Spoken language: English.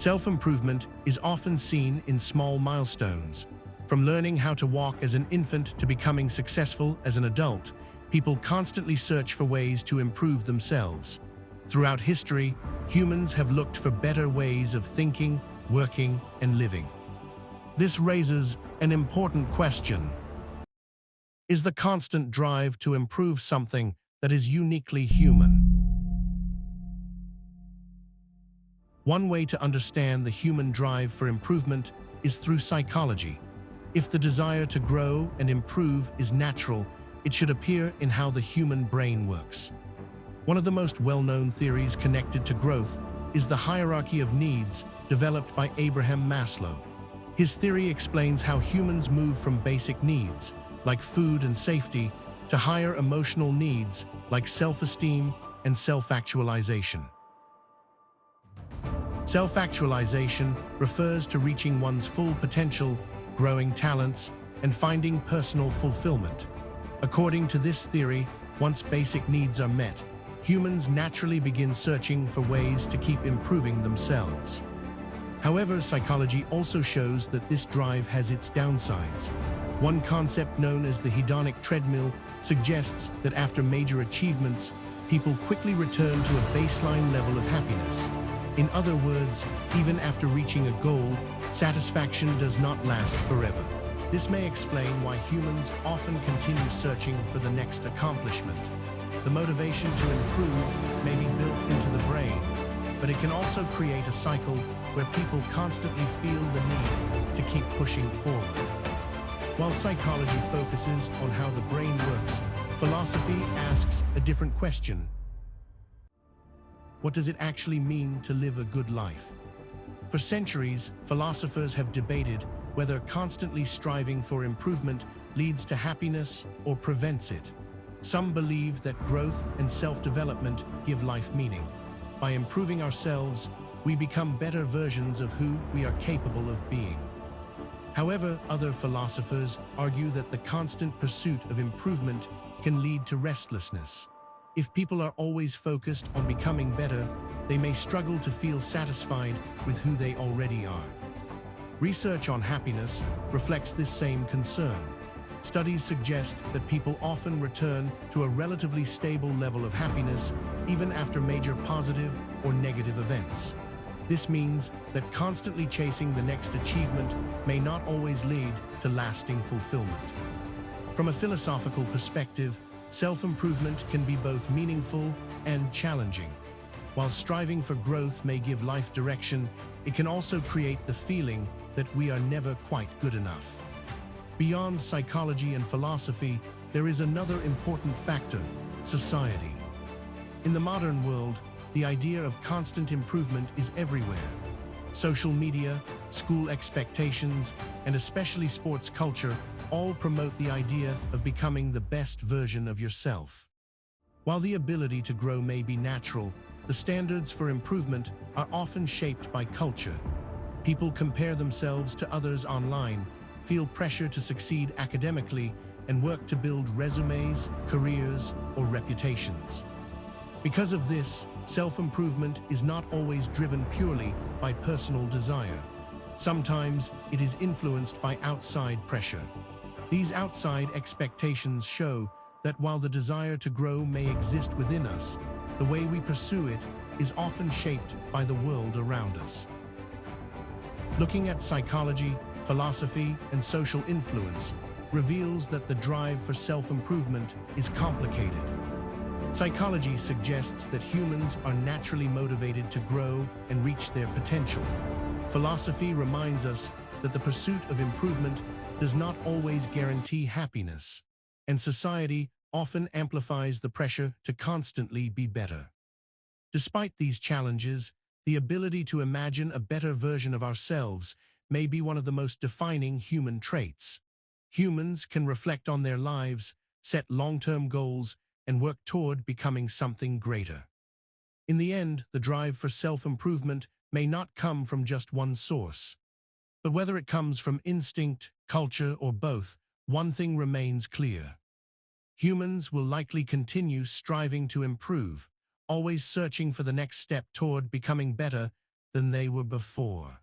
Self-improvement is often seen in small milestones. From learning how to walk as an infant to becoming successful as an adult, people constantly search for ways to improve themselves. Throughout history, humans have looked for better ways of thinking, working, and living. This raises an important question. Is the constant drive to improve something that is uniquely human? One way to understand the human drive for improvement is through psychology. If the desire to grow and improve is natural, it should appear in how the human brain works. One of the most well-known theories connected to growth is the hierarchy of needs developed by Abraham Maslow. His theory explains how humans move from basic needs, like food and safety, to higher emotional needs, like self-esteem and self-actualization. Self-actualization refers to reaching one's full potential, growing talents, and finding personal fulfillment. According to this theory, once basic needs are met, humans naturally begin searching for ways to keep improving themselves. However, psychology also shows that this drive has its downsides. One concept known as the hedonic treadmill suggests that after major achievements, people quickly return to a baseline level of happiness. In other words, even after reaching a goal, satisfaction does not last forever. This may explain why humans often continue searching for the next accomplishment. The motivation to improve may be built into the brain, but it can also create a cycle where people constantly feel the need to keep pushing forward. While psychology focuses on how the brain works, philosophy asks a different question. What does it actually mean to live a good life? For centuries, philosophers have debated whether constantly striving for improvement leads to happiness or prevents it. Some believe that growth and self-development give life meaning. By improving ourselves, we become better versions of who we are capable of being. However, other philosophers argue that the constant pursuit of improvement can lead to restlessness. If people are always focused on becoming better, they may struggle to feel satisfied with who they already are. Research on happiness reflects this same concern. Studies suggest that people often return to a relatively stable level of happiness even after major positive or negative events. This means that constantly chasing the next achievement may not always lead to lasting fulfillment. From a philosophical perspective, self-improvement can be both meaningful and challenging. While striving for growth may give life direction, it can also create the feeling that we are never quite good enough. Beyond psychology and philosophy, there is another important factor: society. In the modern world, the idea of constant improvement is everywhere. Social media, school expectations, and especially sports culture all promote the idea of becoming the best version of yourself. While the ability to grow may be natural, the standards for improvement are often shaped by culture. People compare themselves to others online, feel pressure to succeed academically, and work to build resumes, careers, or reputations. Because of this, self-improvement is not always driven purely by personal desire. Sometimes it is influenced by outside pressure. These outside expectations show that while the desire to grow may exist within us, the way we pursue it is often shaped by the world around us. Looking at psychology, philosophy, and social influence reveals that the drive for self-improvement is complicated. Psychology suggests that humans are naturally motivated to grow and reach their potential. Philosophy reminds us that the pursuit of improvement does not always guarantee happiness, and society often amplifies the pressure to constantly be better. Despite these challenges, the ability to imagine a better version of ourselves may be one of the most defining human traits. Humans can reflect on their lives, set long-term goals, and work toward becoming something greater. In the end, the drive for self-improvement may not come from just one source. But whether it comes from instinct, culture, or both, one thing remains clear. Humans will likely continue striving to improve, always searching for the next step toward becoming better than they were before.